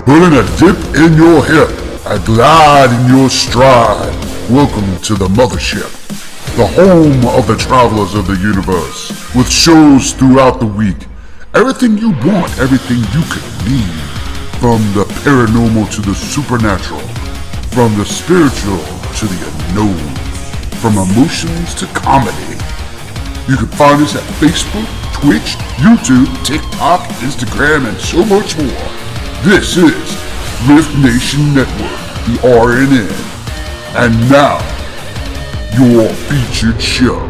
putting a dip in your hip, a glide in your stride. Welcome to the mothership, the home of the travelers of the universe, with shows throughout the week. Everything you want, everything you could need. From the paranormal to the supernatural, from the spiritual to the unknown, from emotions to comedy. You can find us at Facebook, Twitch, YouTube, TikTok, Instagram, and so much more. This is R.I.F.T Nation Network, the RNN. And now, your featured show.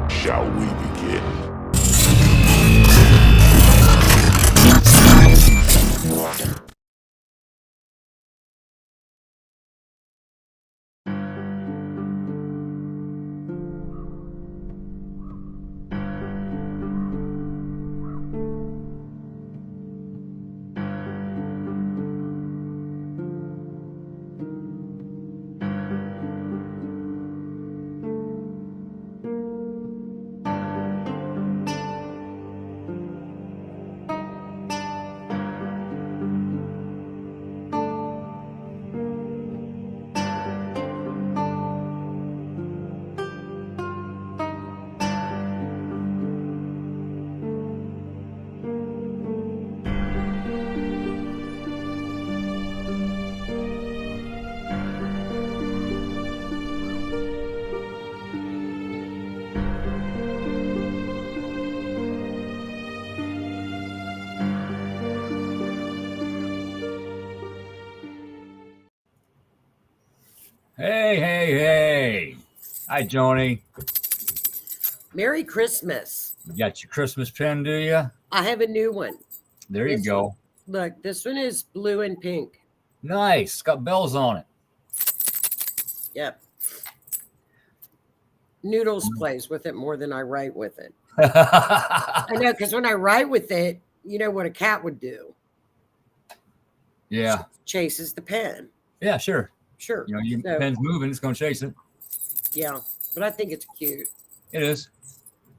Shall we begin? Hey. Hi, Joni. Merry Christmas. You got your Christmas pin, do you? I have a new one. There you go. Look, this one is blue and pink. Nice. It's got bells on it. Yep. Noodles plays with it more than I write with it. Yeah. I know, because when I write with it, you know what a cat would do. Chases the pen. Yeah, sure. Sure. You know, your pen's moving, it's going to chase it. Yeah, but I think it's cute. It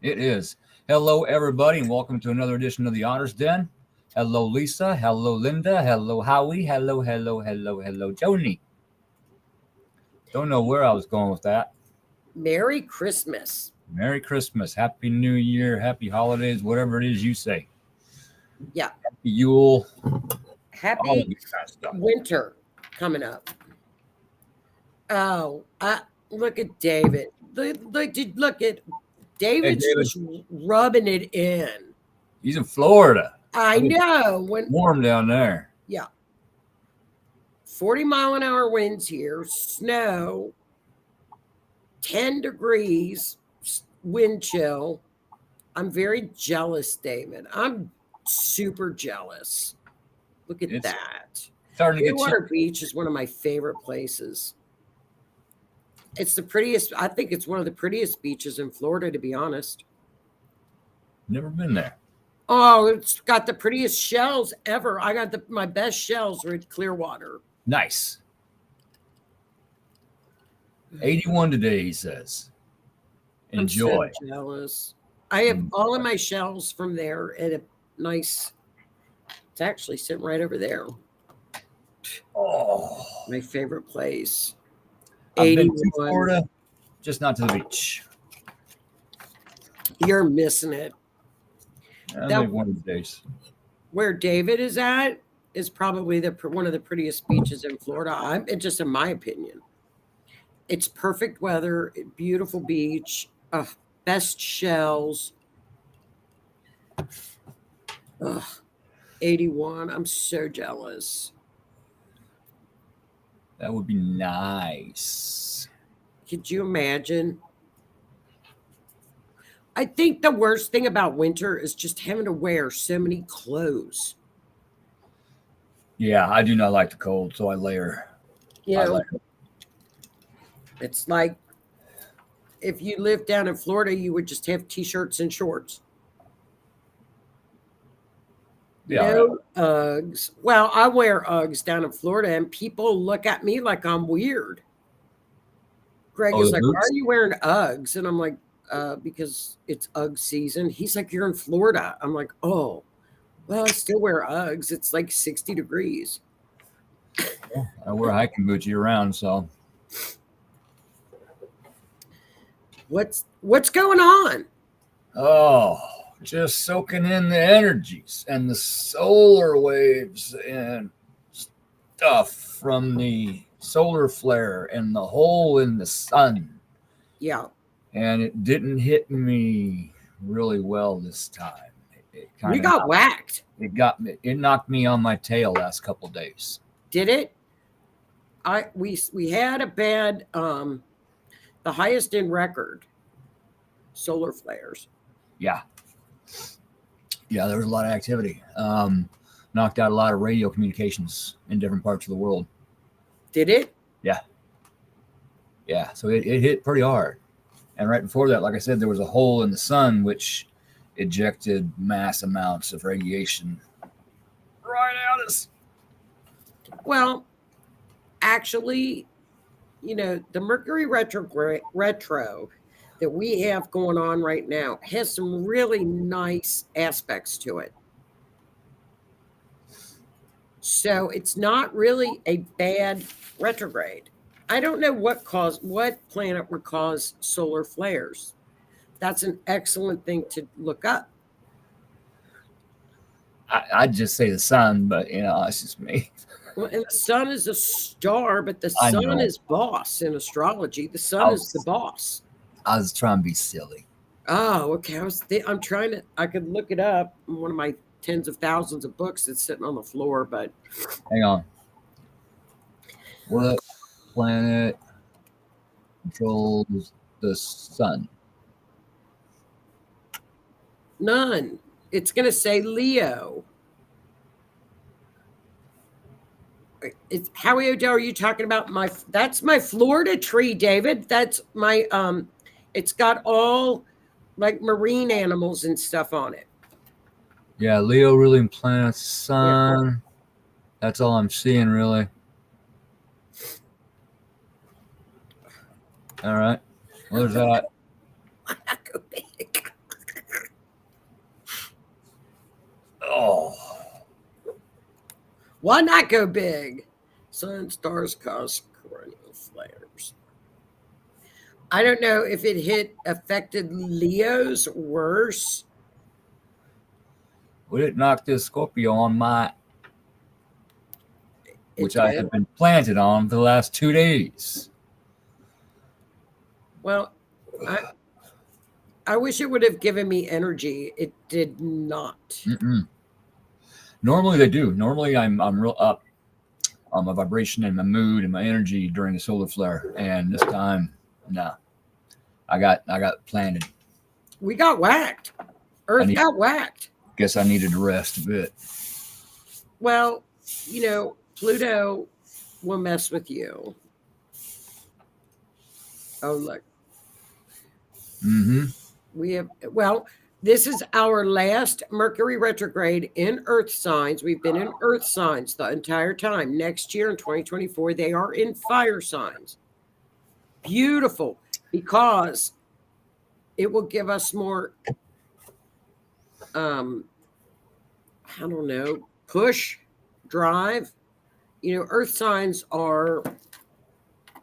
is. Hello, everybody, and welcome to another edition of the Otter's Den. Hello, Lisa. Hello, Linda. Hello, Howie. Hello, Joni. Don't know where I was going with that. Merry Christmas. Merry Christmas. Happy New Year. Happy holidays. Whatever it is you say. Yeah. Happy Yule. Happy winter coming up. Oh, look at David. Look at David's just rubbing it in. He's in Florida. I know. Warm down there. Yeah. 40-mile-an-hour winds here, snow, 10 degrees, wind chill. I'm very jealous, David. I'm super jealous. Look at that. Clearwater Beach is one of my favorite places. It's the prettiest. I think it's one of the prettiest beaches in Florida, to be honest. Never been there. Oh, it's got the prettiest shells ever. I got my best shells were at Clearwater. Nice. 81 today, he says. Enjoy. I'm so jealous. I have all of my shells from there at a nice. It's actually sitting right over there. Oh, my favorite place. I've been to Florida, just not to the beach. You're missing it. Like one of these days. Where David is at is probably one of the prettiest beaches in Florida. Just in my opinion. It's perfect weather, beautiful beach, best shells. 81. I'm so jealous. That would be nice. Could you imagine? I think the worst thing about winter is just having to wear so many clothes. Yeah, I do not like the cold, so I layer. It's like if you lived down in Florida, you would just have t-shirts and shorts. Yeah. No Uggs. Well, I wear Uggs down in Florida, and people look at me like I'm weird. Greg is like, why are you wearing Uggs? And I'm like, because it's Ugg season. He's like, you're in Florida. I'm like, oh, Well, I still wear Uggs. It's like 60 degrees. I wear hiking boots year round, so What's going on? oh, just soaking in the energies and the solar waves and stuff from the solar flare and the hole in the sun. Yeah. And it didn't hit me really well this time. It We kind of got whacked. it knocked me on my tail last couple of days. Did it? We had a bad the highest in record solar flares. Yeah. Yeah, there was a lot of activity. Knocked out a lot of radio communications in different parts of the world. Did it? Yeah. Yeah. So it hit pretty hard. And right before that, like I said, there was a hole in the sun which ejected mass amounts of radiation right at us. Well, actually, the Mercury retro that we have going on right now has some really nice aspects to it. So it's not really a bad retrograde. I don't know what planet would cause solar flares. That's an excellent thing to look up. I'd just say the sun, but it's just me. Well, and the sun is a star, but the I sun know. is boss in astrology. The sun is the boss. I was trying to be silly. Oh, okay. I'm trying to. I could look it up in one of my tens of thousands of books that's sitting on the floor, but Hang on. What planet controls the sun? none. It's going to say Leo. Howie O'Dell, are you talking about that's my Florida tree, David. That's my it's got all like marine animals and stuff on it. Yeah, Leo ruling planet sun. That's all I'm seeing, really. All right. What is that? Why not go big? Oh. Why not go big? Sun, stars cause coronal flares. I don't know if it affected Leos worse. Would it knock this Scorpio on my, which It I did. have been planted on for the last 2 days? Well, I wish it would have given me energy. It did not. Mm-mm. Normally they do. Normally I'm real up on my vibration and my mood and my energy during the solar flare, and this time, no. I got planted. We got whacked. Earth got whacked. Guess I needed to rest a bit. Well, Pluto will mess with you. Oh, look. Mm-hmm. This is our last Mercury retrograde in Earth signs. We've been in Earth signs the entire time. Next year in 2024, they are in fire signs. Beautiful, because it will give us more, I don't know, push, drive. Earth signs are,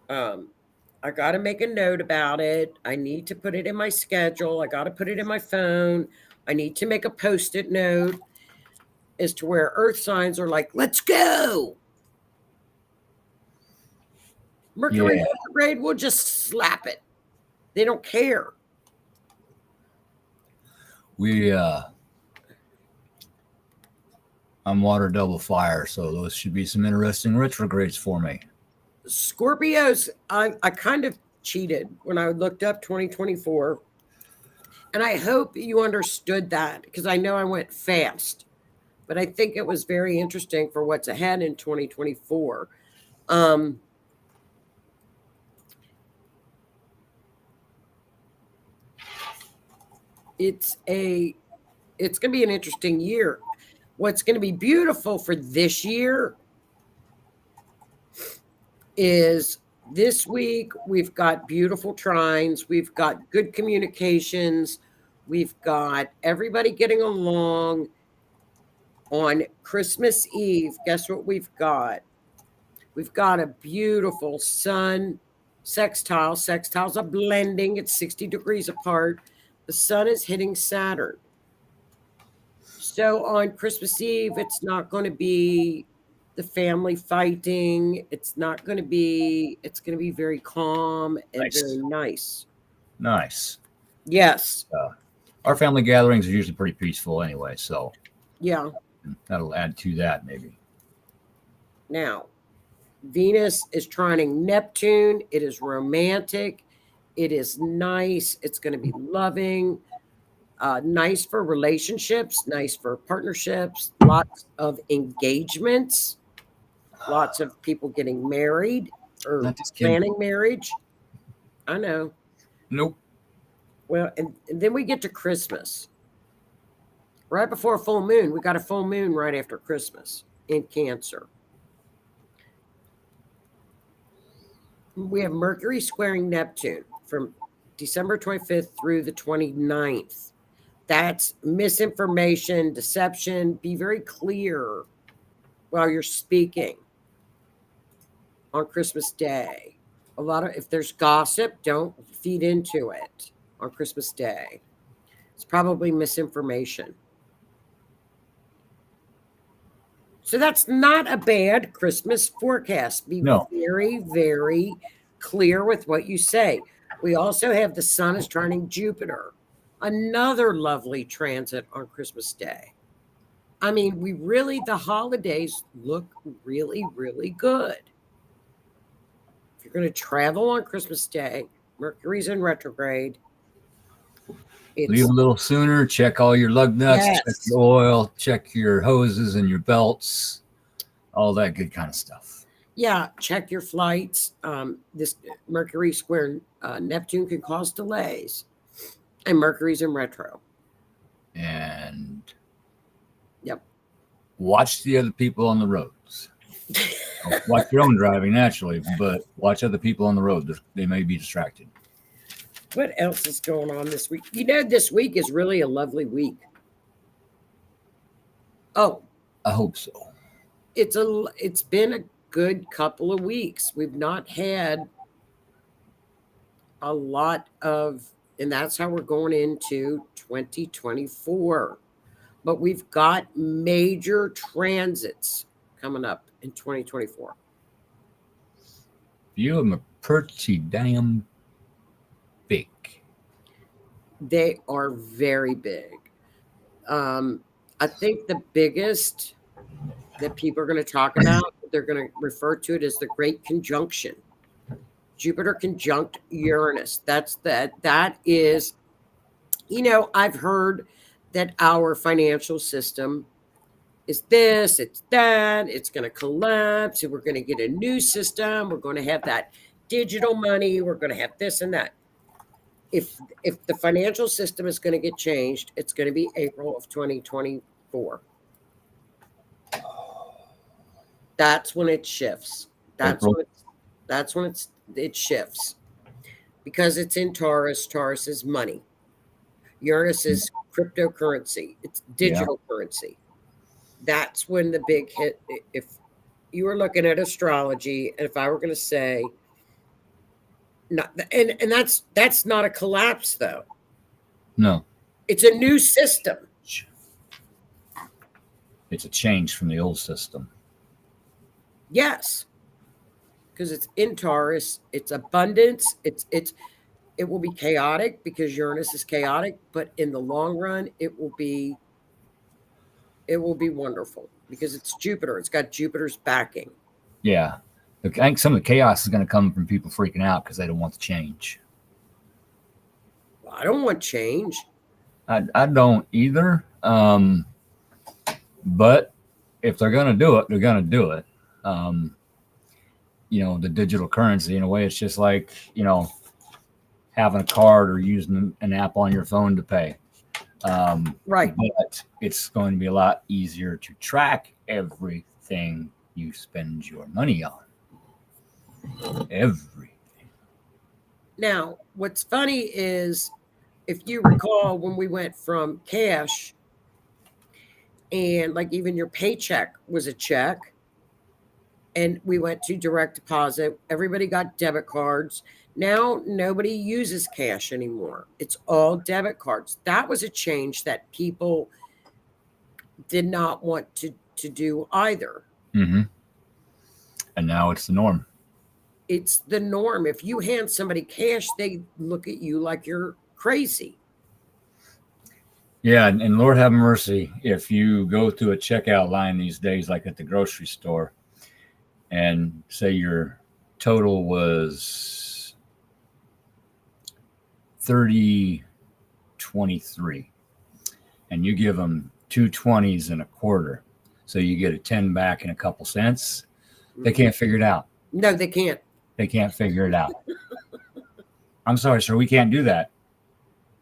I got to make a note about it. I need to put it in my schedule. I got to put it in my phone. I need to make a Post-it note as to where Earth signs are like, let's go. Mercury retrograde will just slap it. They don't care. I'm water double fire, so those should be some interesting retrogrades for me. Scorpios, I kind of cheated when I looked up 2024. And I hope you understood that, because I know I went fast. But I think it was very interesting for what's ahead in 2024. It's going to be an interesting year. What's going to be beautiful for this year is this week we've got beautiful trines, we've got good communications, we've got everybody getting along. On Christmas Eve, guess what we've got? We've got a beautiful sun sextile. Sextiles are blending. It's 60 degrees apart. The sun is hitting Saturn. So on Christmas Eve, it's not going to be the family fighting. It's going to be very calm and very nice. Nice. Yes. Our family gatherings are usually pretty peaceful anyway, so Yeah. that'll add to that maybe. Now, Venus is trining Neptune. It is romantic. It is nice. It's going to be loving. Nice for relationships, nice for partnerships, lots of engagements, lots of people getting married or Not just kidding. planning marriage. I know. Nope. Well, and then we get to Christmas. Right before a full moon, we got a full moon right after Christmas in Cancer. We have Mercury squaring Neptune from December 25th through the 29th. That's misinformation, deception. Be very clear while you're speaking on Christmas Day. If there's gossip, don't feed into it on Christmas Day. It's probably misinformation. So that's not a bad Christmas forecast. Be very, very clear with what you say. We also have the sun is trining Jupiter. Another lovely transit on Christmas Day. I mean, the holidays look really, really good. If you're going to travel on Christmas Day, Mercury's in retrograde. Leave a little sooner. Check all your lug nuts. Yes. Check your oil. Check your hoses and your belts. All that good kind of stuff. Yeah, check your flights. This Mercury square Neptune can cause delays. And Mercury's in retro. And yep. Watch the other people on the roads. Watch your own driving, naturally, but watch other people on the road. They may be distracted. What else is going on this week? This week is really a lovely week. Oh. I hope so. It's been a good couple of weeks. We've not had a lot of, and that's how we're going into 2024. But we've got major transits coming up in 2024. You of them are pretty damn big. They are very big. I think the biggest that people are going to talk about, they're going to refer to it as the Great Conjunction. Jupiter conjunct Uranus. That is, I've heard that our financial system is this, it's that, it's going to collapse, and we're going to get a new system. We're going to have that digital money. We're going to have this and that. If the financial system is going to get changed, it's going to be April of 2024. That's when it shifts. That's when it shifts. Because it's in Taurus. Taurus is money. Uranus is cryptocurrency. It's digital currency. That's when the big hit. If you were looking at astrology, and if I were going to say, and that's not a collapse, though. No. It's a new system. It's a change from the old system. Yes. Because it's in Taurus. It's abundance. It will be chaotic because Uranus is chaotic, but in the long run, it will be wonderful because it's Jupiter. It's got Jupiter's backing. Yeah. I think some of the chaos is going to come from people freaking out because they don't want the change. Well, I don't want change. I don't either. But if they're going to do it, they're going to do it. The digital currency, in a way, it's just like, having a card or using an app on your phone to pay. Right. But it's going to be a lot easier to track everything you spend your money on. Everything. Now, what's funny is, if you recall, when we went from cash And like even your paycheck was a check. And we went to direct deposit. Everybody got debit cards. Now nobody uses cash anymore. It's all debit cards. That was a change that people did not want to do either. Mm-hmm. And now it's the norm. It's the norm. If you hand somebody cash, they look at you like you're crazy. Yeah, and Lord have mercy if you go through a checkout line these days, like at the grocery store, and say your total was 30.23, and you give them 2 20s and a quarter, so you get a 10 back in a couple cents. They can't figure it out. No, they can't. They can't figure it out. I'm sorry, sir, we can't do that.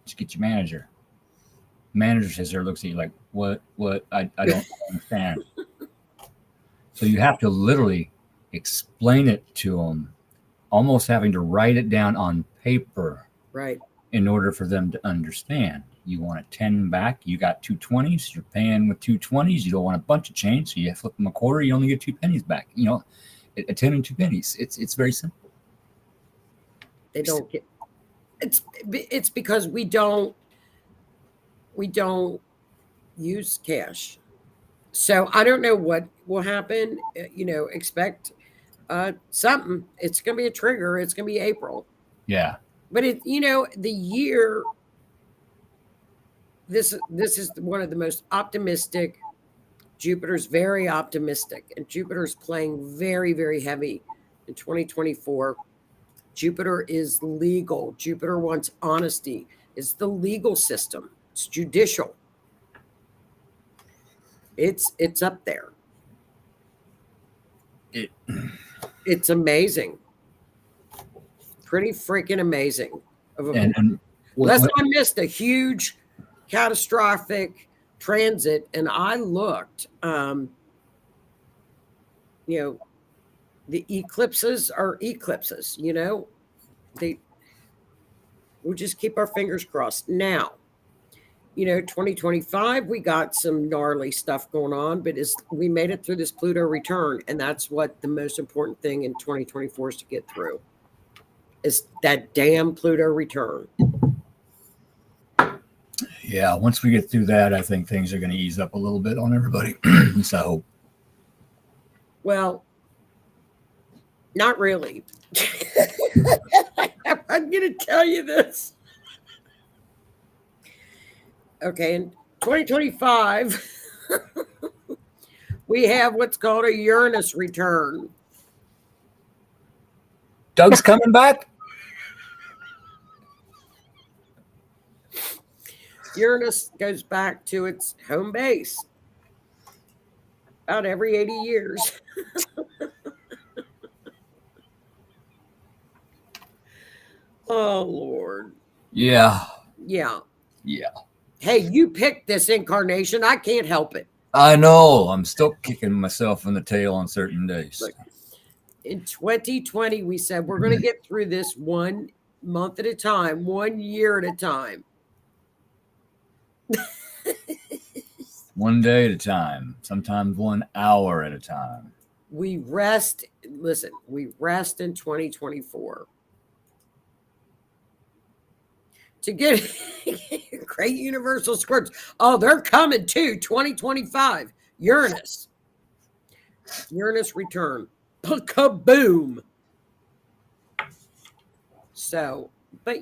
Just get your manager. Manager sits there, looks at you like, what? I don't understand. So you have to literally explain it to them, almost having to write it down on paper, right, in order for them to understand. You want a 10 back, you got 2 20s, you're paying with 2 20s, you don't want a bunch of change, so you flip them a quarter, you only get 2 pennies back. A 10 and 2 pennies. It's very simple. They don't get it's because we don't use cash. So I don't know what will happen. Expect something. It's going to be a trigger. It's going to be April. Yeah. But the year. This is one of the most optimistic. Jupiter's very optimistic, and Jupiter's playing very, very heavy in 2024. Jupiter is legal. Jupiter wants honesty. It's the legal system. It's judicial. It's up there. It's amazing. Pretty freaking amazing. Unless I missed a huge catastrophic transit, and I looked, the eclipses are eclipses, we'll just keep our fingers crossed. Now, 2025, we got some gnarly stuff going on, but we made it through this Pluto return, and that's what the most important thing in 2024 is to get through, is that damn Pluto return. Yeah, once we get through that, I think things are going to ease up a little bit on everybody. So, not really. I'm going to tell you this. Okay, in 2025, we have what's called a Uranus return. Doug's coming back? Uranus goes back to its home base about every 80 years. Oh, Lord. Yeah. Yeah. Yeah. Hey, you picked this incarnation. I can't help it. I know. I'm still kicking myself in the tail on certain days. Look, in 2020, we said we're going to get through this 1 month at a time, 1 year at a time. One day at a time, sometimes 1 hour at a time. We rest. Listen, we rest in 2024 to get great universal squirts. Oh, they're coming too. 2025, Uranus return. Kaboom. So, but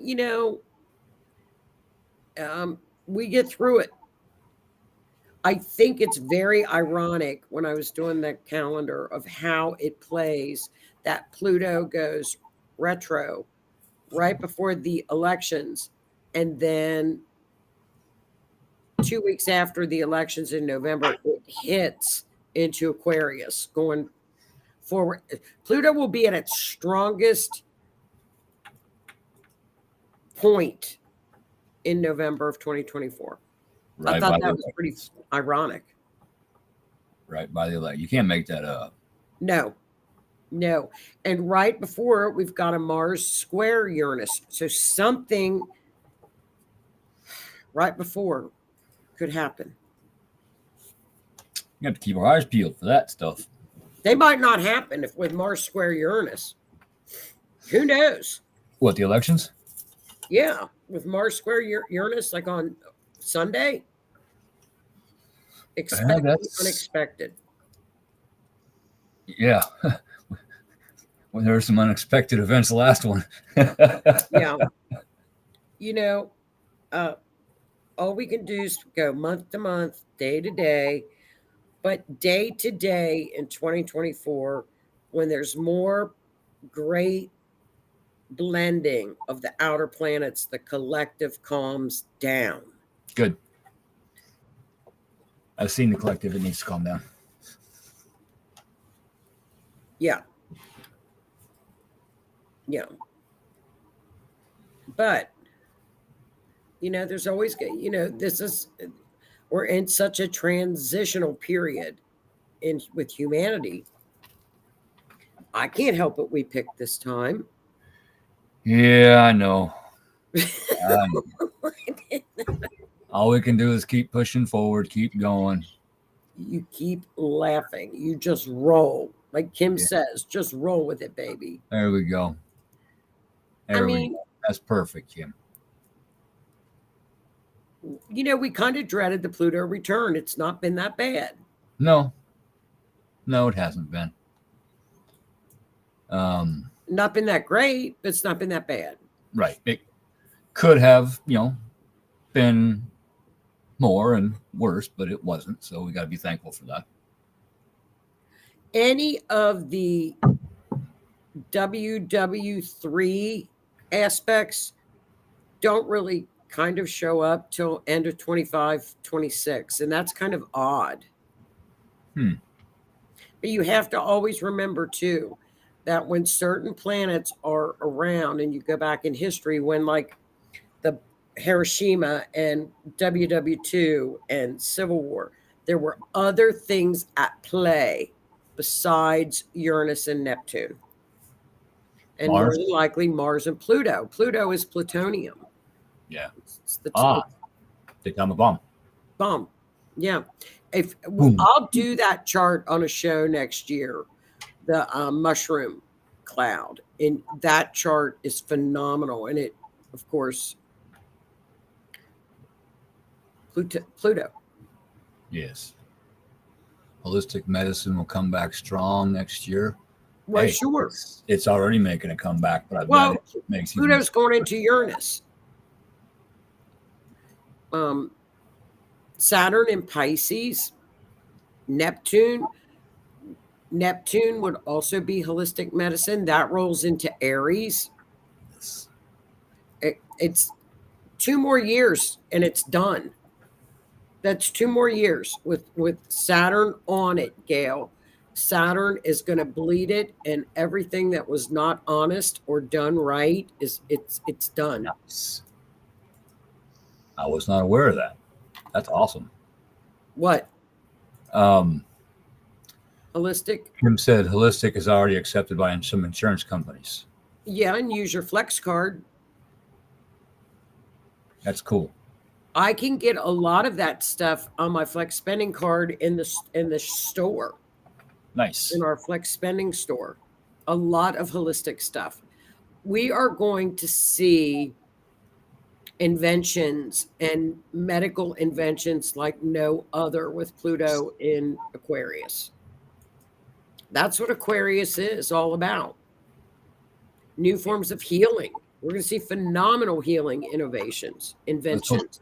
we get through it. I think it's very ironic when I was doing the calendar of how it plays that Pluto goes retro right before the elections. And then 2 weeks after the elections in November, it hits into Aquarius going forward. Pluto will be at its strongest point in November of 2024. Right, I thought that was pretty ironic. Right by the election. You can't make that up. No. And right before it, we've got a Mars square Uranus. So something right before could happen. You have to keep our eyes peeled for that stuff. They might not happen if with Mars square Uranus. Who knows? What, the elections? Yeah, with Mars square Uranus, like on Sunday. Expected, unexpected. Yeah. Well, there were some unexpected events the last one. Yeah. You know, all we can do is go month to month, day to day. But day to day in 2024, when there's more great blending of the outer planets, the collective calms down. Good. I've seen the collective. It needs to calm down. Yeah. Yeah. But, there's always, we're in such a transitional period with humanity. I can't help it. We picked this time. Yeah, I know. All we can do is keep pushing forward, keep going. You keep laughing. You just roll. Like Kim says, just roll with it, baby. There we go. That's perfect, Kim. We kind of dreaded the Pluto return. It's not been that bad. No, it hasn't been. Not been that great, but it's not been that bad. Right. It could have, been more and worse, but it wasn't. So we got to be thankful for that. Any of the WW3 aspects don't really kind of show up till end of 25, 26. And that's kind of odd. But you have to always remember, too, that when certain planets are around, and you go back in history when like the Hiroshima and WW2 and Civil War, there were other things at play besides Uranus and Neptune. And more than likely Mars and Pluto. Pluto is plutonium. Yeah. It's the atomic bomb. Bomb. Yeah. I'll do that chart on a show next year, the mushroom cloud. And that chart is phenomenal. And it, of course, Pluto. Yes. Holistic medicine will come back strong next year. Well, sure. It's already making a comeback, but I bet it makes Pluto's going into Uranus. Saturn in Pisces. Neptune would also be holistic medicine. That rolls into Aries. It's 2 more years and it's done. That's 2 more years with Saturn on it, Gail. Saturn is going to bleed it, and everything that was not honest or done right it's done. Nice. I was not aware of that. That's awesome. What? Holistic? Kim said holistic is already accepted by some insurance companies. Yeah, and use your Flex card. That's cool. I can get a lot of that stuff on my Flex spending card in the store. Nice. In our Flex spending store. A lot of holistic stuff. We are going to see inventions and medical inventions like no other with Pluto in Aquarius. That's what Aquarius is all about. New forms of healing. We're going to see phenomenal healing innovations, inventions.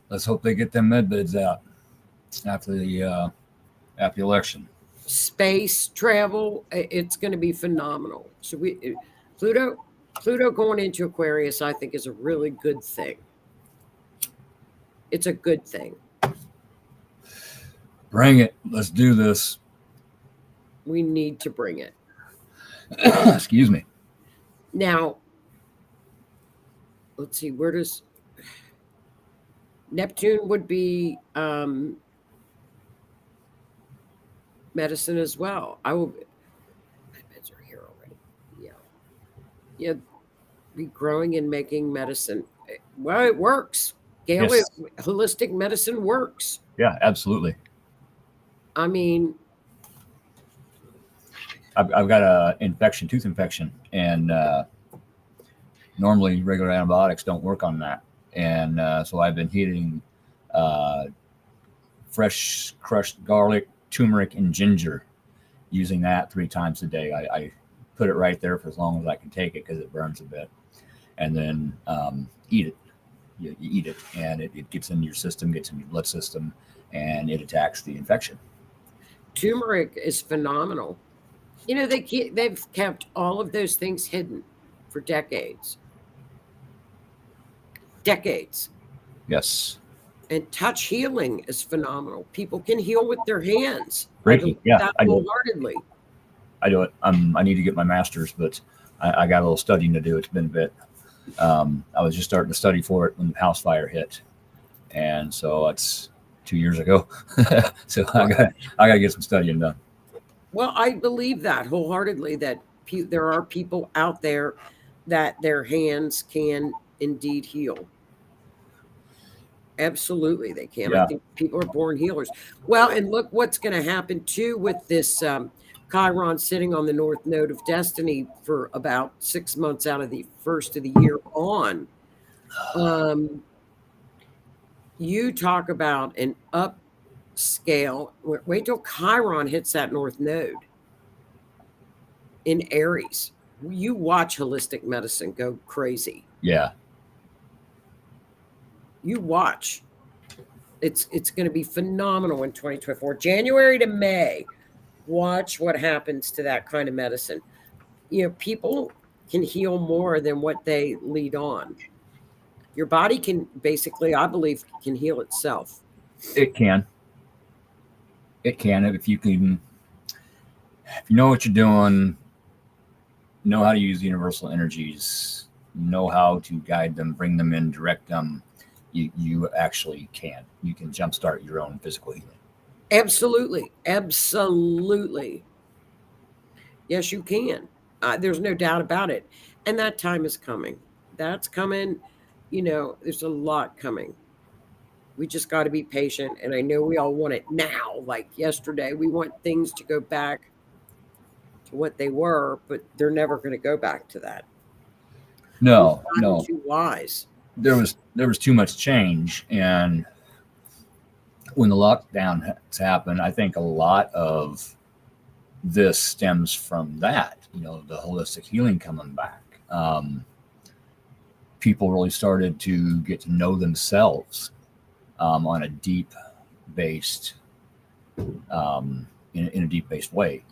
Let's hope they get them med beds out after the election. Space travel, it's going to be phenomenal. So Pluto going into Aquarius, I think, is a really good thing. It's a good thing. Bring it. Let's do this. We need to bring it. Excuse me. Now, let's see, where does Neptune would be medicine as well. My meds are here already. Yeah, be growing and making medicine. Well, it works. Gail, yes. Holistic medicine works. Yeah, absolutely. I mean, I've got a infection, tooth infection, and normally regular antibiotics don't work on that. And so I've been heating fresh crushed garlic, turmeric, and ginger, using that 3 times a day. I put it right there for as long as I can take it because it burns a bit, and then eat it. You eat it, and it gets in your system, gets in your blood system, and it attacks the infection. turmeric is phenomenal. You know, they've kept all of those things hidden for decades. Decades. Yes. And touch healing is phenomenal. People can heal with their hands. I Reiki, believe yeah, that I do it. wholeheartedly. I do it. I need to get my master's, but I got a little studying to do. It's been a bit. I was just starting to study for it when the house fire hit, and so it's 2 years ago. So I got to get some studying done. Well, I believe that wholeheartedly that there are people out there that their hands can indeed heal. Absolutely, they can. I Yeah. think people are born healers. Well, and look what's going to happen too with this Chiron sitting on the North Node of Destiny for about 6 months out of the first of the year on. Um, you talk about an upscale. Wait till Chiron hits that North Node in Aries. You watch holistic medicine go crazy. Yeah. You watch. It's going to be phenomenal in 2024, January to May. Watch what happens to that kind of medicine. You know, people can heal more than what they lead on. Your body can basically, I believe, can heal itself. It can. It can if you can. If you know what you're doing, know how to use the universal energies, know how to guide them, bring them in, direct them. You actually can. You can jumpstart your own physical healing. Absolutely. Absolutely. Yes, you can. There's no doubt about it. And that time is coming. That's coming. You know, there's a lot coming. We just got to be patient. And I know we all want it now, like yesterday. We want things to go back to what they were, but they're never going to go back to that. No, We've gotten no. too wise. There was too much change, and when the lockdown happened, I think a lot of this stems from that. You know, the holistic healing coming back. People really started to get to know themselves on a deep based, in a deep based way.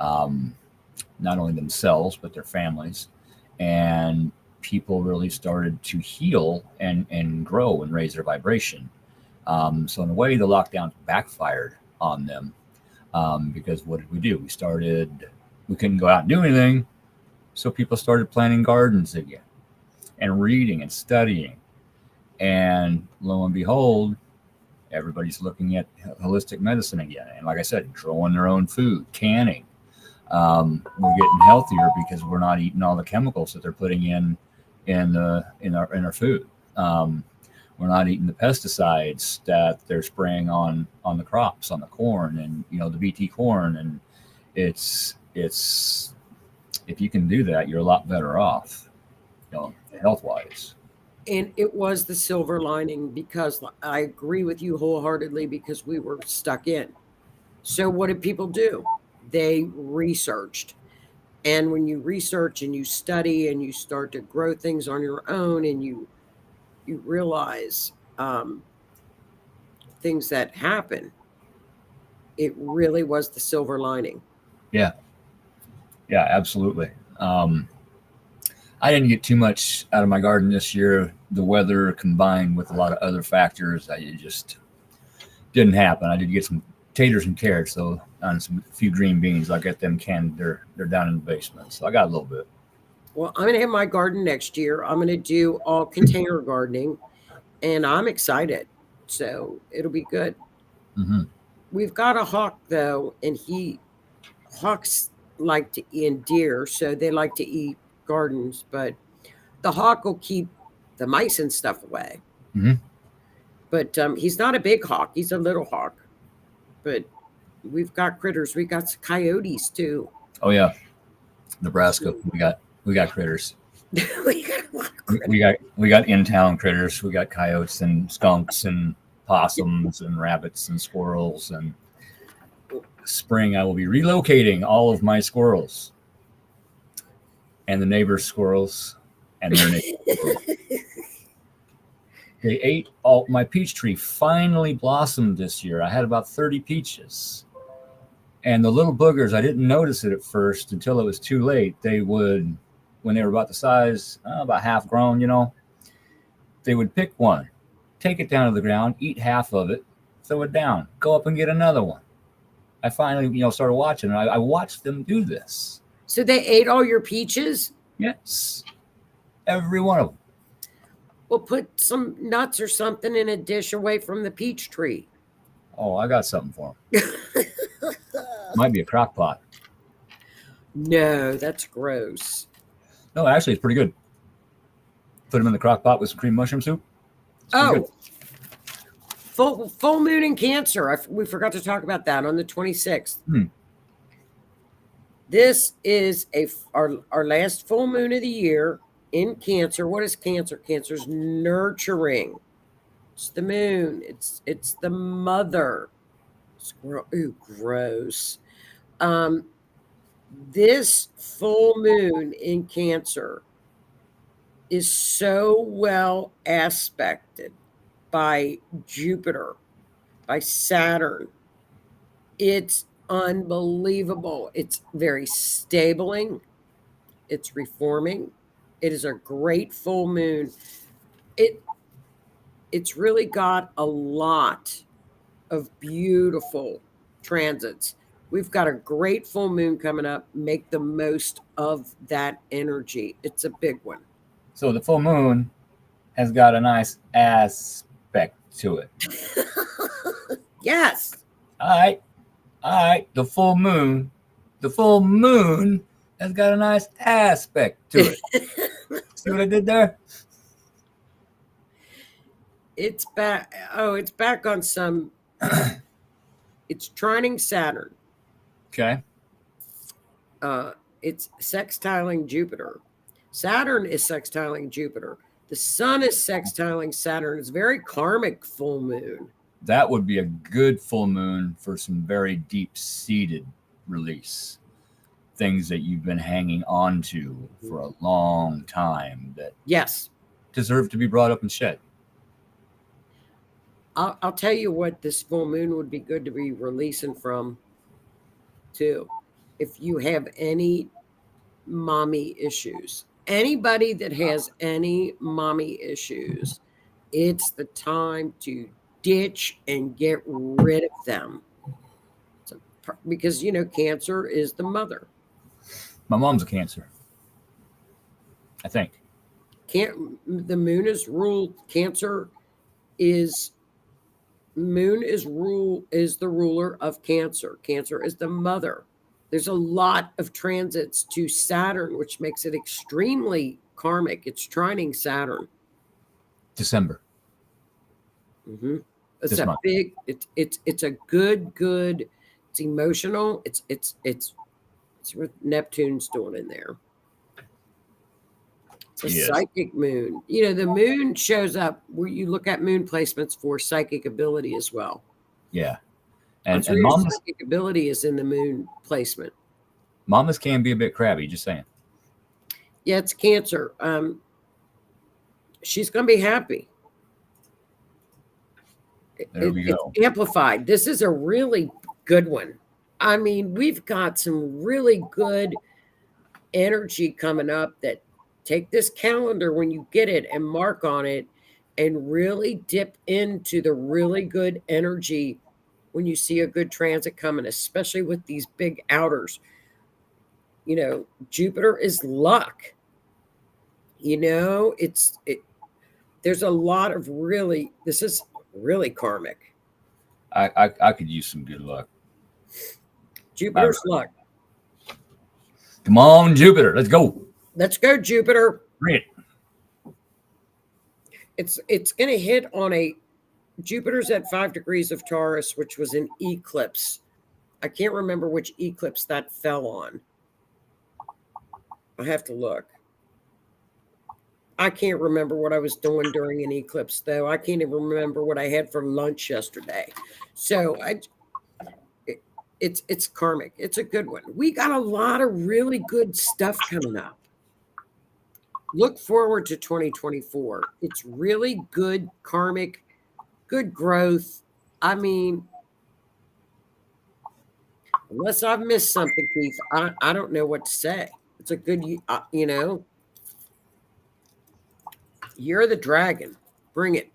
Not only themselves but their families, and people really started to heal and grow and raise their vibration. So in a way, the lockdown backfired on them, because what did we do? We couldn't go out and do anything, so people started planting gardens again and reading and studying, and lo and behold, everybody's looking at holistic medicine again. And like I said, growing their own food, canning. We're getting healthier because we're not eating all the chemicals that they're putting in our food. We're not eating the pesticides that they're spraying on the crops, on the corn, and the BT corn. And it's if you can do that, you're a lot better off, health wise. And it was the silver lining, because I agree with you wholeheartedly, because we were stuck in. So what did people do? They researched. And when you research and you study and you start to grow things on your own, and you realize things that happen, it really was the silver lining. Yeah, absolutely. I didn't get too much out of my garden this year. The weather combined with a lot of other factors, it just didn't happen. I did get some taters and carrots though, and a few green beans. I got them canned. They're down in the basement, so I got a little bit. Well, I'm going to have my garden next year. I'm going to do all container gardening, and I'm excited. So it'll be good. Mm-hmm. We've got a hawk though, and hawks like to eat deer, so they like to eat gardens, but the hawk will keep the mice and stuff away. Mm-hmm. But he's not a big hawk. He's a little hawk. But we've got critters. We got coyotes too. Oh yeah, Nebraska. We got critters. We got a lot of critters. We got in town critters. We got coyotes and skunks and possums and rabbits and squirrels. And spring, I will be relocating all of my squirrels and the neighbors' squirrels and their neighbors. They ate all my peach tree. Finally blossomed this year. I had about 30 peaches. And the little boogers, I didn't notice it at first until it was too late. They would, when they were about the size, about half grown, they would pick one, take it down to the ground, eat half of it, throw it down, go up and get another one. I finally, started watching, and I watched them do this. So they ate all your peaches? Yes. Every one of them. Well, put some nuts or something in a dish away from the peach tree. Oh, I got something for them. Might be a crock pot. No, that's gross. No, actually, it's pretty good. Put them in the crock pot with some cream mushroom soup. Oh, full moon in Cancer. We forgot to talk about that on the 26th. This is our last full moon of the year in Cancer. What is Cancer? Cancer's nurturing. It's the moon. It's the mother. Ooh, gross. This full moon in Cancer is so well aspected by Jupiter, by Saturn. It's unbelievable. It's very stabling. It's reforming. It is a great full moon. It's really got a lot of beautiful transits. We've got a great full moon coming up. Make the most of that energy. It's a big one. So the full moon has got a nice aspect to it. Yes. All right. The full moon has got a nice aspect to it. See what I did there? It's back. Oh, it's back on some. It's trining Saturn. Okay. It's sextiling Jupiter. Saturn is sextiling Jupiter. The sun is sextiling Saturn. It's very karmic full moon. That would be a good full moon for some very deep-seated release. Things that you've been hanging on to for a long time that yes deserve to be brought up and shed. I'll tell you what this full moon would be good to be releasing from too. If you have any mommy issues, anybody that has any mommy issues, it's the time to ditch and get rid of them. Because, Cancer is the mother. My mom's a Cancer, I think. The moon is ruled. Cancer is the ruler of Cancer. Cancer is the mother. There's a lot of transits to Saturn, which makes it extremely karmic. It's trining Saturn. December. Mm-hmm. It's this a month. big. It's a good. It's emotional. It's what Neptune's doing in there. It's a psychic moon. The moon shows up where you look at moon placements for psychic ability as well. Yeah. And Mama's psychic ability is in the moon placement. Mamas can be a bit crabby, just saying. Yeah, it's Cancer. She's going to be happy. There we go. It's amplified. This is a really good one. I mean, we've got some really good energy coming up that take this calendar when you get it and mark on it and really dip into the really good energy when you see a good transit coming, especially with these big outers. Jupiter is luck. There's a lot of this is really karmic. I could use some good luck. Jupiter's luck. Come on, Jupiter. Let's go. Let's go, Jupiter. Bring it. It's going to hit on Jupiter's at 5 degrees of Taurus, which was an eclipse I can't remember which eclipse that fell on. I have to look. I can't remember what I was doing during an eclipse, though. I can't even remember what I had for lunch yesterday. So it's karmic. It's a good one. We got a lot of really good stuff coming up. Look forward to 2024. It's really good karmic, good growth. I mean, unless I've missed something, Keith, I don't know what to say. It's a good, Year of the Dragon. Bring it.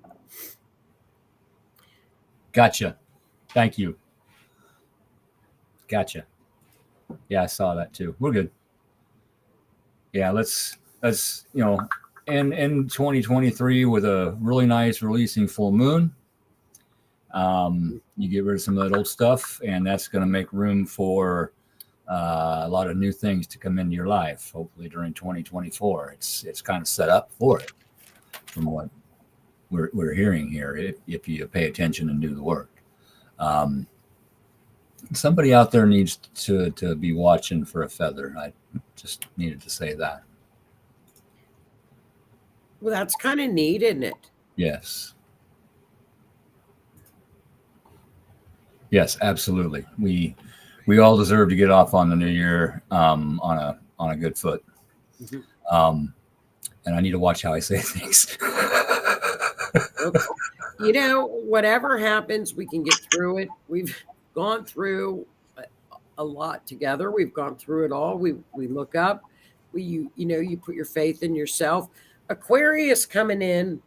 Gotcha. Thank you. Gotcha. Yeah, I saw that too. We're good. Yeah, let's in 2023 with a really nice releasing full moon. You get rid of some of that old stuff, and that's going to make room for a lot of new things to come into your life. Hopefully during 2024, it's kind of set up for it, from what we're hearing here. If you pay attention and do the work, somebody out there needs to be watching for a feather. I just needed to say that. Well, that's kind of neat, isn't it? Yes. Yes, absolutely. We all deserve to get off on the new year on a good foot. Mm-hmm. And I need to watch how I say things. Whatever happens, we can get through it. We've gone through a lot together. We've gone through it all. We look up. You put your faith in yourself. Aquarius coming in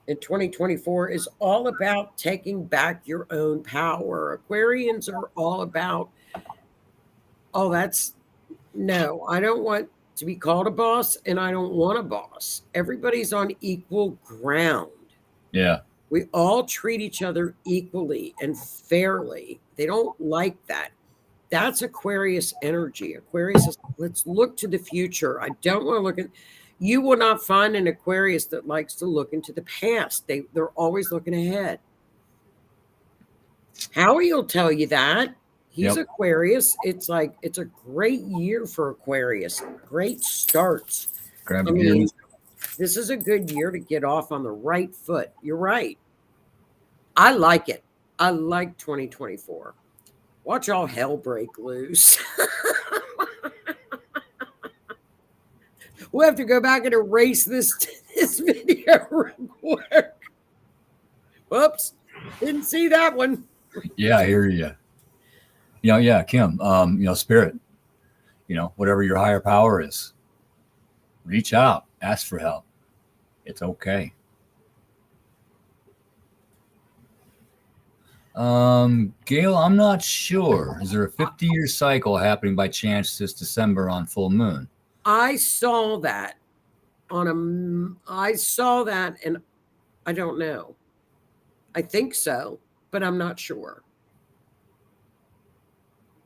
2024 is all about taking back your own power. Aquarians are all about, no, I don't want to be called a boss, and I don't want a boss. Everybody's on equal ground. Yeah. We all treat each other equally and fairly. They don't like that. That's Aquarius energy. Aquarius is, let's look to the future. I don't want to look at, you will not find an Aquarius that likes to look into the past. They're always looking ahead. Howie will tell you that. He's Aquarius. It's like, it's a great year for Aquarius. Great starts. This is a good year to get off on the right foot. You're right. I like it. I like 2024. Watch all hell break loose. We'll have to go back and erase this video real quick. Whoops. Didn't see that one. Yeah, I hear you. Yeah, Kim, spirit, whatever your higher power is, reach out, ask for help. It's okay. Gail, I'm not sure. Is there a 50-year cycle happening by chance this December on full moon? I saw that and I don't know. I think so, but I'm not sure.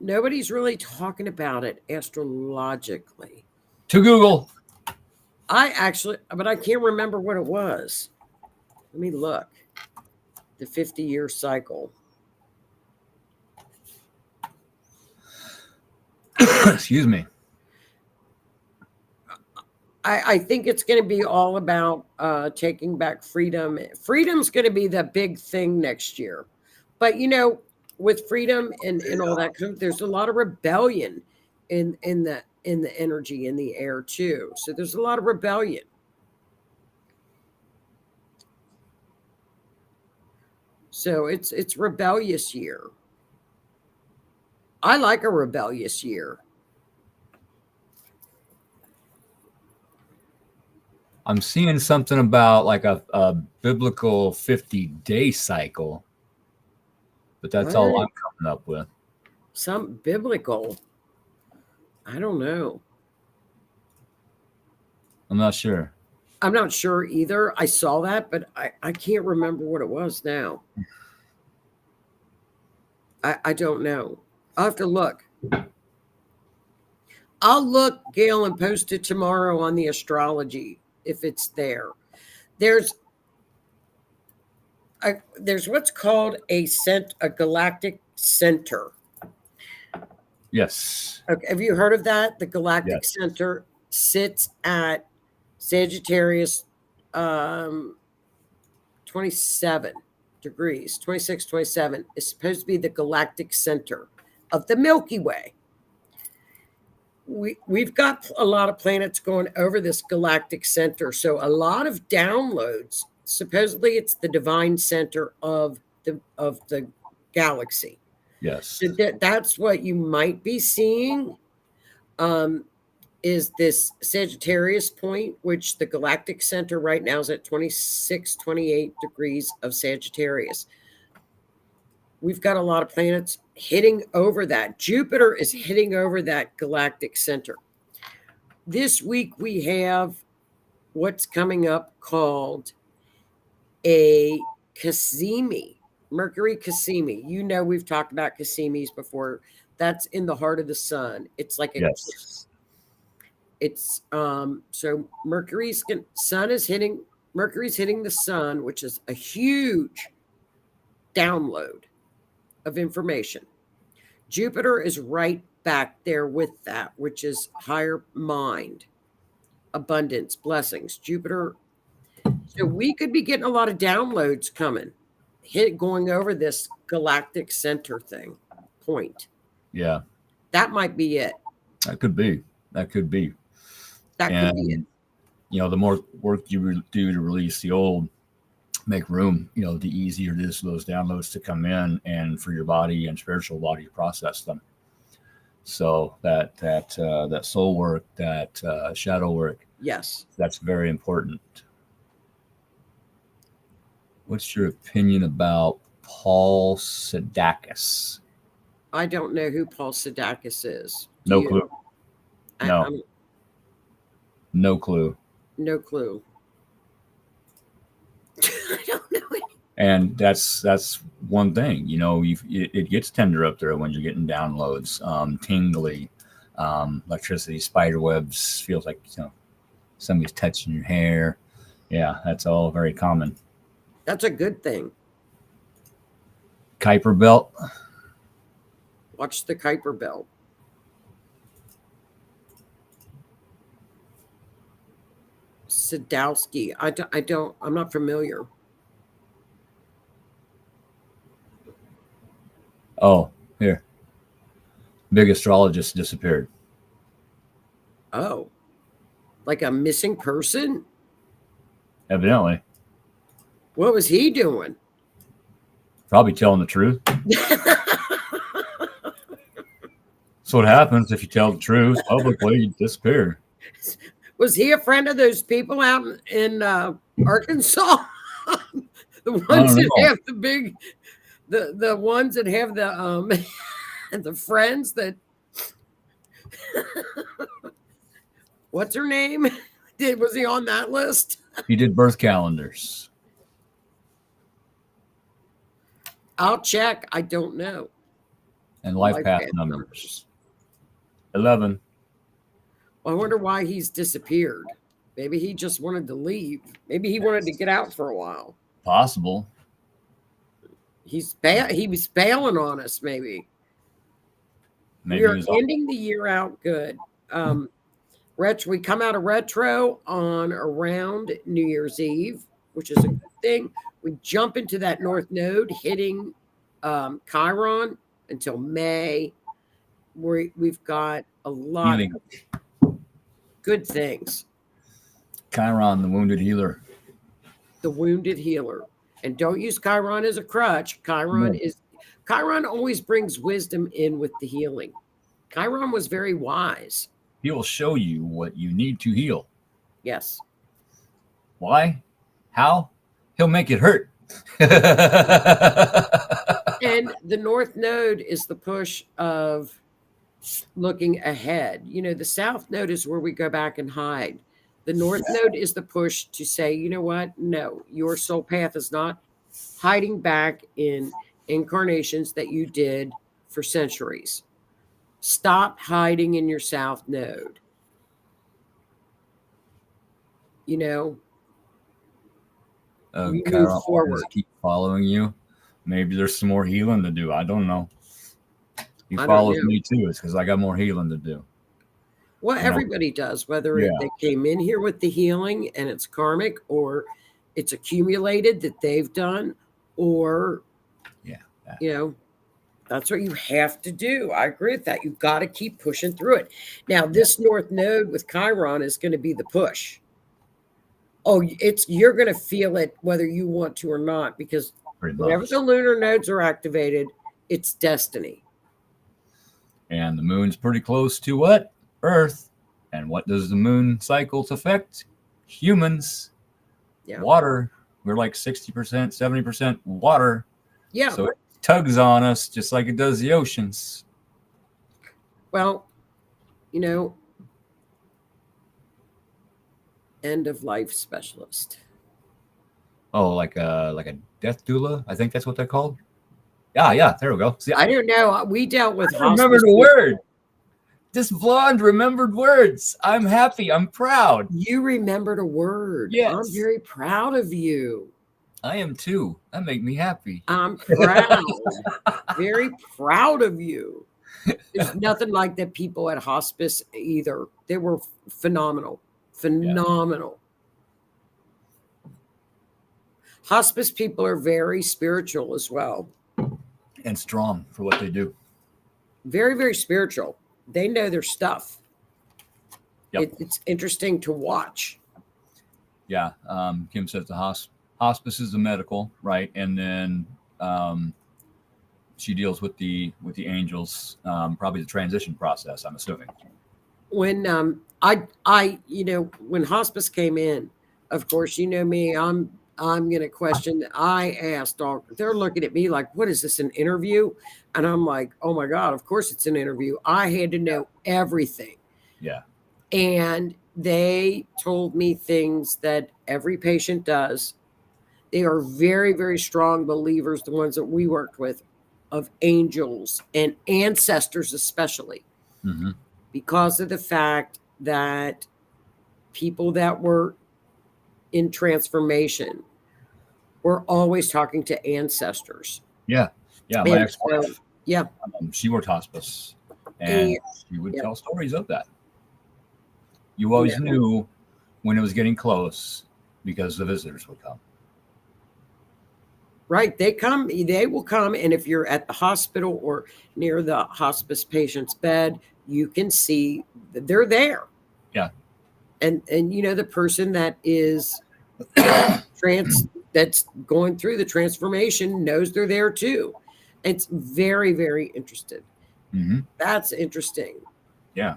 Nobody's really talking about it astrologically. To Google. But I can't remember what it was. Let me look. The 50-year cycle. Excuse me. I think it's going to be all about taking back freedom. Freedom's going to be the big thing next year. But, with freedom and all that, there's a lot of rebellion in the energy in the air too. So there's a lot of rebellion. So it's rebellious year. I like a rebellious year. I'm seeing something about like a biblical 50-day cycle, but that's all I'm coming up with. Some biblical. I don't know. I'm not sure. I'm not sure either. I saw that, but I can't remember what it was now. I don't know. I'll have to look. I'll look, Gail, and post it tomorrow on the astrology if it's there. There's what's called a galactic center. Yes. Okay, have you heard of that? The galactic Yes. center sits at Sagittarius 27 degrees, 26, 27 is supposed to be the galactic center of the Milky Way. We've got a lot of planets going over this galactic center, so a lot of downloads. Supposedly, it's the divine center of the galaxy. Yes. So that's what you might be seeing. Is this Sagittarius point, which the galactic center right now is at 26, 28 degrees of Sagittarius. We've got a lot of planets hitting over that. Jupiter is hitting over that galactic center. This week we have what's coming up called a Cassini, Mercury Cassini. You know, we've talked about Cassinis before. That's in the heart of the sun. It's like a Yes. It's so Mercury's hitting the sun, which is a huge download of information. Jupiter is right back there with that, which is higher mind, abundance, blessings. Jupiter. So we could be getting a lot of downloads coming, going over this galactic center point. Yeah. That might be it. That could be. That could be. That could be it. You know, the more work you do to release the old, make room, you know, the easier it is for those downloads to come in and for your body and spiritual body to process them. So that soul work, that shadow work, Yes, that's very important. What's your opinion about Paul Sadakis? I don't know who Paul Sadakis is. No clue. No. No clue. No clue. I don't know it. And that's one thing, you know, it gets tender up there when you're getting downloads, tingly, electricity, spider webs, feels like, you know, somebody's touching your hair. Yeah, that's all very common. That's a good thing. Kuiper belt. Watch the Kuiper belt. Sadowski. I'm not familiar. Oh, here. Big astrologist disappeared. Oh, like a missing person? Evidently. What was he doing? Probably telling the truth. That's what happens if you tell the truth publicly, you disappear. Was he a friend of those people out in Arkansas? The ones that have the big, the ones that have the the friends that. What's her name? Was he on that list? He did birth calendars. I'll check. I don't know. And life path numbers. 11. Well, I wonder why he's disappeared. Maybe he just wanted to leave. Maybe he wanted to get out for a while. Possible. He was bailing on us, maybe. Maybe we are ending the year out good. We come out of retro on around New Year's Eve, which is a good thing. We jump into that North Node, hitting Chiron until May. We've got a lot of good things. Chiron, the wounded healer. The wounded healer. And don't use Chiron as a crutch. Chiron always brings wisdom in with the healing. Chiron was very wise. He will show you what you need to heal. Yes. Why? How? He'll make it hurt. And the North Node is the push of looking ahead. You know, the South Node is where we go back and hide. The North Node is the push to say, you know what? No, your soul path is not hiding back in incarnations that you did for centuries. Stop hiding in your South Node. You know, we move forward. Keep following you. Maybe there's some more healing to do. I don't know. He I don't follows know. me too. It's because I got more healing to do. Well, You know? everybody does, whether Yeah. they came in here with the healing and it's karmic, or it's accumulated that they've done, or, Yeah. that's what you have to do. I agree with that. You've got to keep pushing through it. Now, this North Node with Chiron is going to be the push. Oh, you're going to feel it whether you want to or not, because Pretty whenever much. the lunar nodes are activated, it's destiny. And the moon's pretty close to what? Earth. And what does the moon cycles affect? Humans. Yeah. Water. We're like 60%, 70% water. Yeah. So it tugs on us just like it does the oceans. Well, end of life specialist. Oh, like a death doula? I think that's what they're called. Yeah, there we go. See, I don't know. We dealt with I remember hospice the word. This blonde remembered words. I'm happy. I'm proud. You remembered a word. Yes. I'm very proud of you. I am too. That make me happy. I'm proud. Very proud of you. There's nothing like the people at hospice either. They were phenomenal. Phenomenal. Hospice people are very spiritual as well. And strong for what they do. Very, very spiritual. They know their stuff. Yep. It's interesting to watch. Yeah. Kim says the hospice is the medical, right? And then she deals with the angels, probably the transition process, I'm assuming. When when hospice came in, of course, you know me, I'm gonna question. I asked all, they're looking at me like, what is this, an interview? And I'm like, oh my God, of course it's an interview. I had to know everything. Yeah. And they told me things that every patient does. They are very, very strong believers, the ones that we worked with, of angels and ancestors, especially, because of the fact that people that were in transformation were always talking to ancestors. Yeah. My ex-wife. Yeah. She worked hospice, and she would tell stories of that. You always knew when it was getting close because the visitors would come. Right. They will come. And if you're at the hospital or near the hospice patient's bed, you can see that they're there. Yeah. And the person that is that's going through the transformation knows they're there too. It's very, very interesting. That's interesting. Yeah.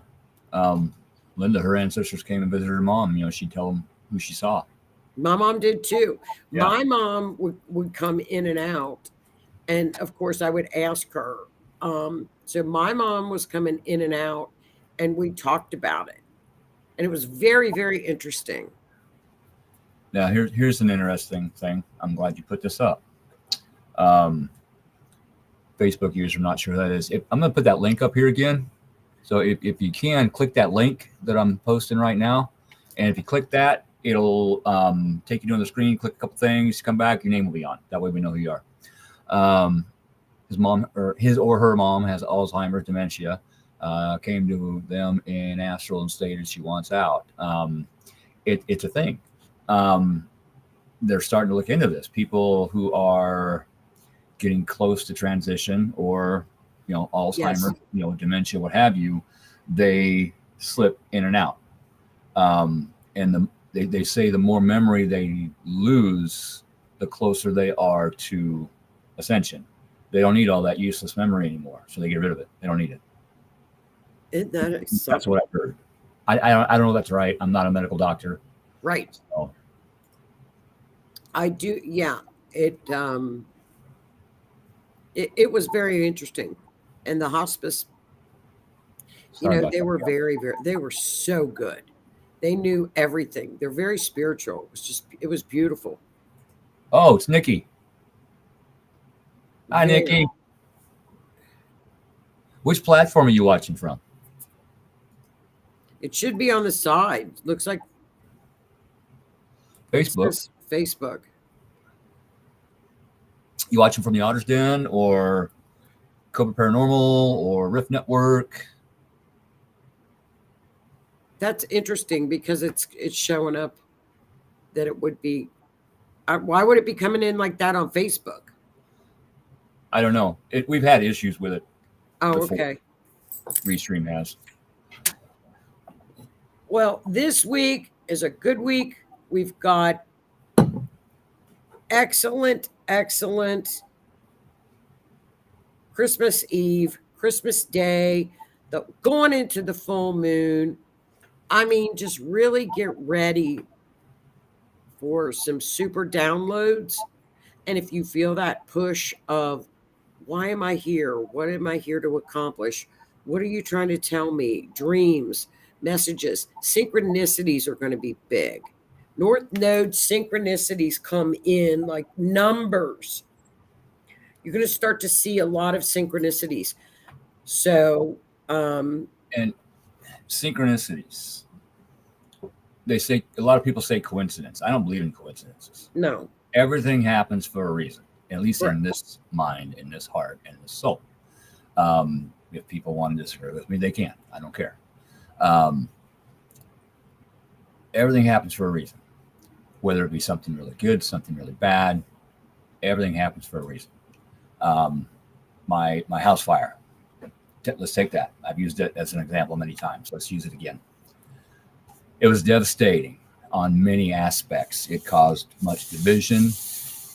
Linda, her ancestors came and visited her mom. She'd tell them who she saw. My mom did too. Yeah. My mom would come in and out. And of course, I would ask her. So my mom was coming in and out, and we talked about it. And it was very, very interesting. Now, here's an interesting thing. I'm glad you put this up. Facebook user, I'm not sure who that is. I'm going to put that link up here again. So if you can, click that link that I'm posting right now. And if you click that, it'll take you to the screen, click a couple things, come back, your name will be on. That way we know who you are. His or her mom has Alzheimer's, dementia. Came to them in astral and stated she wants out. It's a thing. They're starting to look into this. People who are getting close to transition or, Alzheimer's, dementia, what have you, they slip in and out. And they say the more memory they lose, the closer they are to ascension. They don't need all that useless memory anymore, so they get rid of it. They don't need it. That's what I've heard. I don't know if that's right. I'm not a medical doctor. Right. So. I do. Yeah. It was very interesting. And the hospice, they were very, very, they were so good. They knew everything. They're very spiritual. It was beautiful. Oh, it's Nikki. Hi, Nikki. Which platform are you watching from? It should be on the side. Looks like Facebook. Facebook. You watching from the Otter's Den or Cobra Paranormal or Rift Network. That's interesting because it's showing up that it would be. Why would it be coming in like that on Facebook? I don't know. We've had issues with it. Oh, before. okay. Restream has. Well, this week is a good week. We've got excellent Christmas Eve, Christmas Day, going into the full moon. I mean, just really get ready for some super downloads. And if you feel that push of, why am I here? What am I here to accomplish? What are you trying to tell me? Dreams, messages, synchronicities are going to be big. North Node synchronicities come in like numbers. You're going to start to see a lot of synchronicities. So, and synchronicities. They say, a lot of people say coincidence. I don't believe in coincidences. no. Everything happens for a reason, at least Right. in this mind, in this heart, and this soul. If people want to disagree with me, they can. I don't care. Everything happens for a reason, whether it be something really good, something really bad. Everything happens for a reason. My house fire. Let's take that. I've used it as an example many times. Let's use it again. It was devastating on many aspects. It caused much division.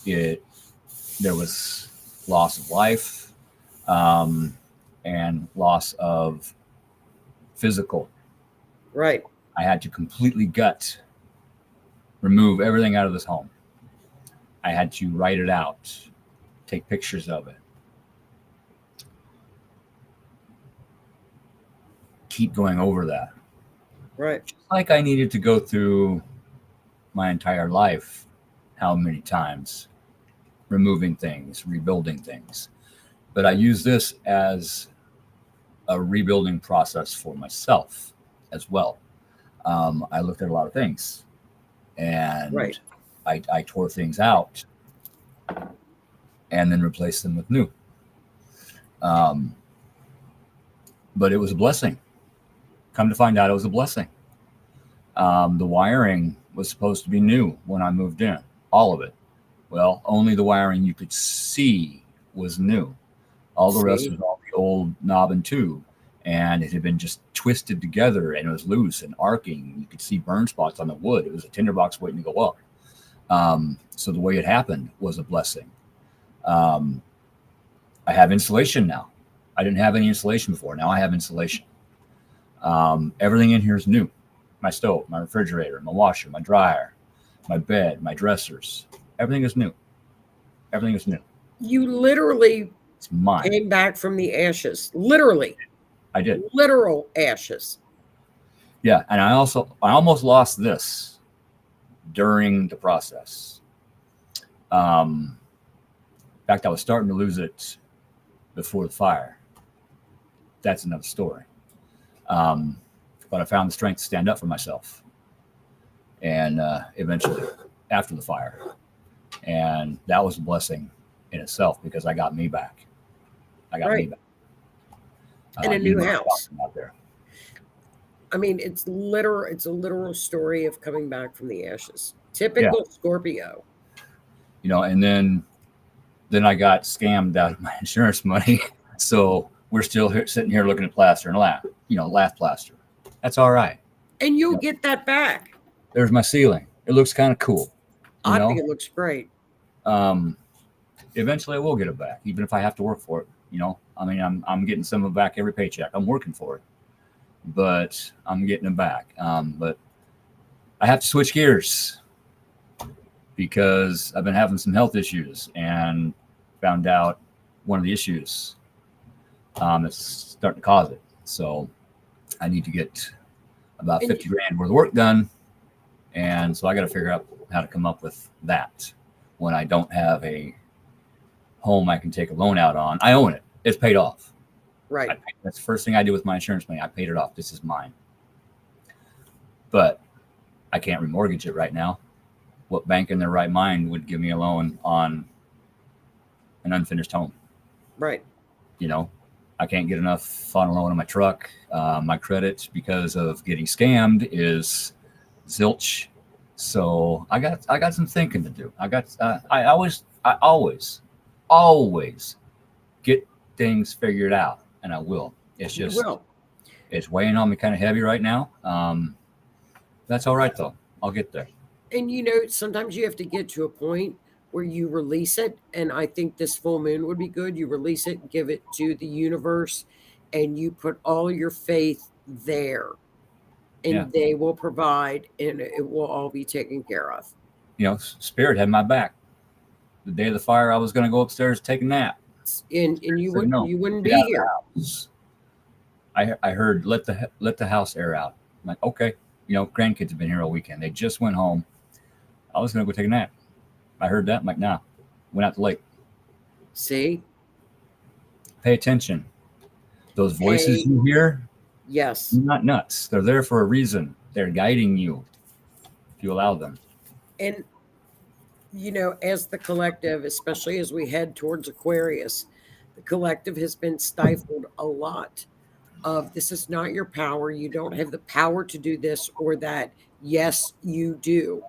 There was loss of life, and loss of physical. Right. I had to completely remove everything out of this home. I had to write it out, take pictures of it, keep going over that. Right. Just like I needed to go through my entire life, how many times, removing things, rebuilding things. But I use this as a rebuilding process for myself as well. I looked at a lot of things, and Right. I tore things out and then replaced them with new. But it was a blessing. Come to find out, it was a blessing. The wiring was supposed to be new when I moved in, all of it. Well, only the wiring you could see was new. All the rest See? was all the old knob and tube, and it had been just twisted together, and it was loose and arcing. You could see burn spots on the wood. It was a tinderbox waiting to go up. So the way it happened was a blessing. I have insulation now. I didn't have any insulation before. Now I have insulation. Everything in here is new. My stove, my refrigerator, my washer, my dryer, my bed, my dressers. Everything is new. Everything is new. You literally It's mine. came back from the ashes. Literally. I did. Literal ashes. Yeah. And I almost lost this during the process. In fact, I was starting to lose it before the fire. That's another story. But I found the strength to stand up for myself. And eventually, after the fire. And that was a blessing in itself because I got me back. I got me back. In a new you know house. out there. I mean, it's a literal story of coming back from the ashes. Typical Scorpio. You know, and then I got scammed out of my insurance money. So we're still sitting here looking at plaster and lath plaster. That's all right. And you'll get that back. There's my ceiling. It looks kind of cool. I think it looks great. Eventually I will get it back, even if I have to work for it. I mean, I'm getting some of it back every paycheck. I'm working for it, but I'm getting it back. But I have to switch gears because I've been having some health issues and found out one of the issues that's starting to cause it. So I need to get about 50 grand worth of work done. And so I got to figure out how to come up with that when I don't have a home I can take a loan out on. I own it. It's paid off. Right. That's the first thing I did with my insurance money. I paid it off. This is mine. But I can't remortgage it right now. What bank in their right mind would give me a loan on an unfinished home? Right. You know, I can't get enough fun loan on my truck. My credit, because of getting scammed, is zilch. So I got some thinking to do. I always get things figured out, and I will. It's You just will. it's weighing on me kind of heavy right now. That's all right though. I'll get there. And sometimes you have to get to a point where you release it. And I think this full moon would be good. You release it, give it to the universe, and you put all your faith there, Yeah. and they will provide, and it will all be taken care of. You know, Spirit had my back. The day of the fire, I was going to go upstairs, take a nap. And you I said, would no, you wouldn't get be out of the here. house. I heard let the house air out. I'm like, okay. You know, grandkids have been here all weekend. They just went home. I was going to go take a nap. I heard that. I'm like, nah. Went out to the lake. See? Pay attention. Those voices Hey, you hear, yes. you're not nuts. They're there for a reason. They're guiding you if you allow them. And as the collective, especially as we head towards Aquarius, the collective has been stifled a lot of this is not your power. You don't have the power to do this or that. Yes, you do.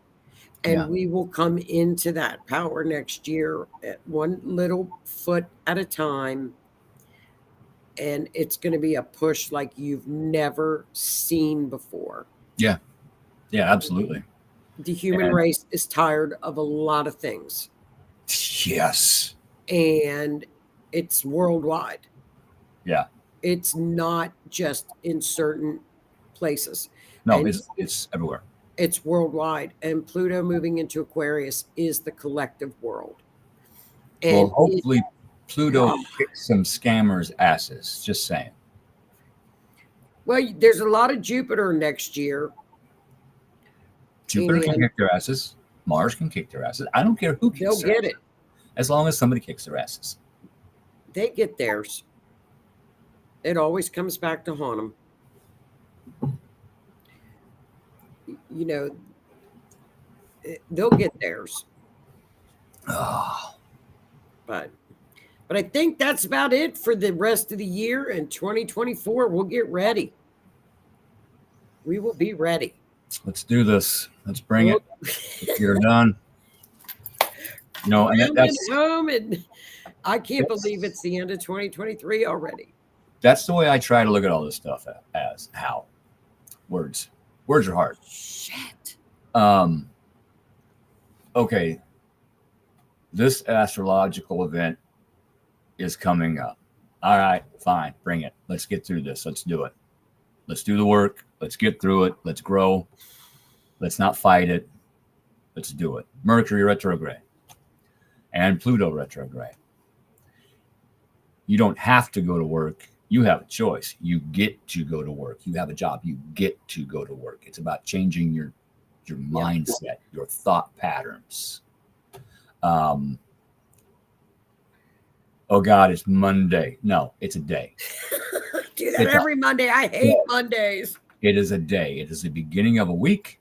Yeah. And we will come into that power next year at one little foot at a time. And it's going to be a push like you've never seen before. Yeah. Yeah, absolutely. The human And race is tired of a lot of things, yes. and it's worldwide. Yeah. It's not just in certain places. No, And it's everywhere. it's worldwide. And Pluto moving into Aquarius is the collective world. Well, And hopefully Pluto oh, kicks some scammers' asses. Just saying. well, there's a lot of Jupiter next year. Jupiter can And kick their asses. Mars can kick their asses. I don't care who they'll kicks their get asses, it. as long as somebody kicks their asses. They get theirs. It always comes back to haunt them. They'll get theirs. Oh, But I think that's about it for the rest of the year. In 2024, we'll get ready. We will be ready. let's do this. Let's bring We'll it. Let's get her done. And rounding home, and I can't believe it's the end of 2023 already. that's the way I try to look at all this stuff as how words are hard. Shit. Okay, this astrological event is coming up. All right, fine, bring it. Let's get through this. Let's do it. Let's do the work. Let's get through it. Let's grow. Let's not fight it. Let's do it. Mercury retrograde and Pluto retrograde. You don't have to go to work. You have a choice. You get to go to work. You have a job. You get to go to work. It's about changing your mindset, your thought patterns. Oh God, it's Monday. No, it's a day. Do that every Monday. I hate Mondays. It is a day. It is the beginning of a week.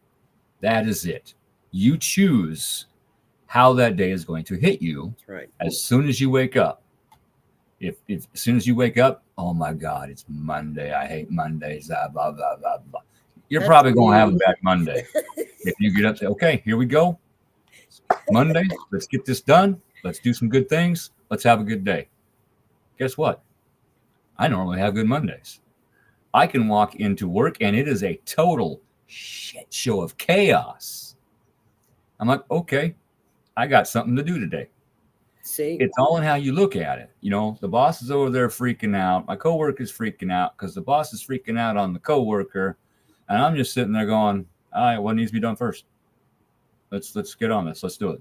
That is it. You choose how that day is going to hit you. That's right. As soon as you wake up. If as soon as you wake up, oh my God, it's Monday. I hate Mondays. Blah, blah, blah, blah. You're probably going to have a bad Monday. If you get up and say, okay, here we go. Monday, let's get this done. Let's do some good things. Let's have a good day. Guess what? I normally have good Mondays. I can walk into work and it is a total shit show of chaos. I'm like, okay, I got something to do today. See, it's all in how you look at it. The boss is over there freaking out. My coworker's freaking out because the boss is freaking out on the coworker. And I'm just sitting there going, all right, what needs to be done first? Let's get on this. Let's do it.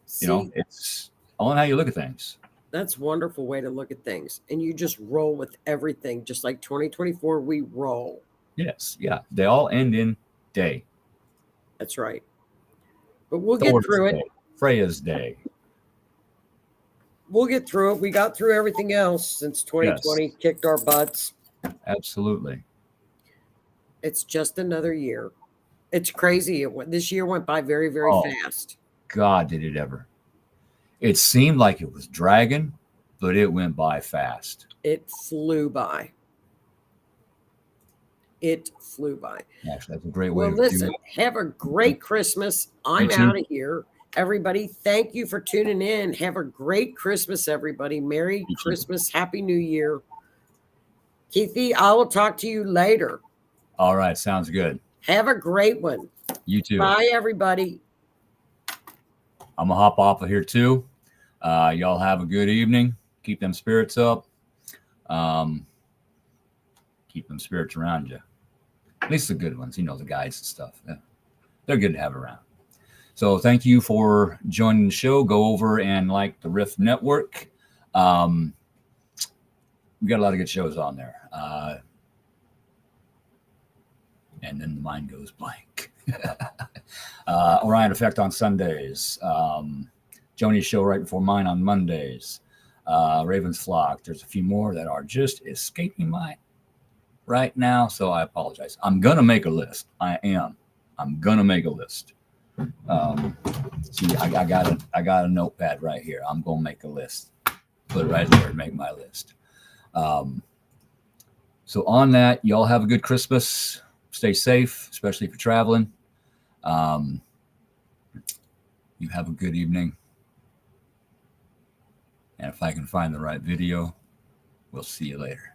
see, it's all in how you look at things. that's a wonderful way to look at things. And you just roll with everything. Just like 2024, we roll. Yes. Yeah. They all end in day. That's right. But we'll get through it. Freya's day. We'll get through it. We got through everything else since 2020 kicked our butts. Absolutely. It's just another year. It's crazy. This year went by very, very fast. God, did it ever. It seemed like it was dragging. but it went by fast. It flew by. It flew by. Actually, that's a great way Well, to listen, do it. have a great Christmas. I'm too. out of here. Everybody, thank you for tuning in. Have a great Christmas, everybody. Merry You too. Christmas. Happy New Year. Keithy, I will talk to you later. All right, sounds good. Have a great one. You too. Bye, everybody. I'm gonna hop off of here too. Y'all have a good evening. Keep them spirits up. Keep them spirits around you. At least the good ones, you know, the guides and stuff. Yeah. They're good to have around. So thank you for joining the show. Go over and like the R.I.F.T network. We got a lot of good shows on there. And then the mind goes blank. Orion Effect on Sundays. Joni's show right before mine on Mondays. Raven's Flock. There's a few more that are just escaping my right now, so I apologize. I'm gonna make a list. I'm gonna make a list. See, I got a notepad right here. I'm gonna make a list. Put it right there and make my list. So on that, y'all have a good Christmas. Stay safe, especially if you're traveling. You have a good evening. And if I can find the right video, we'll see you later.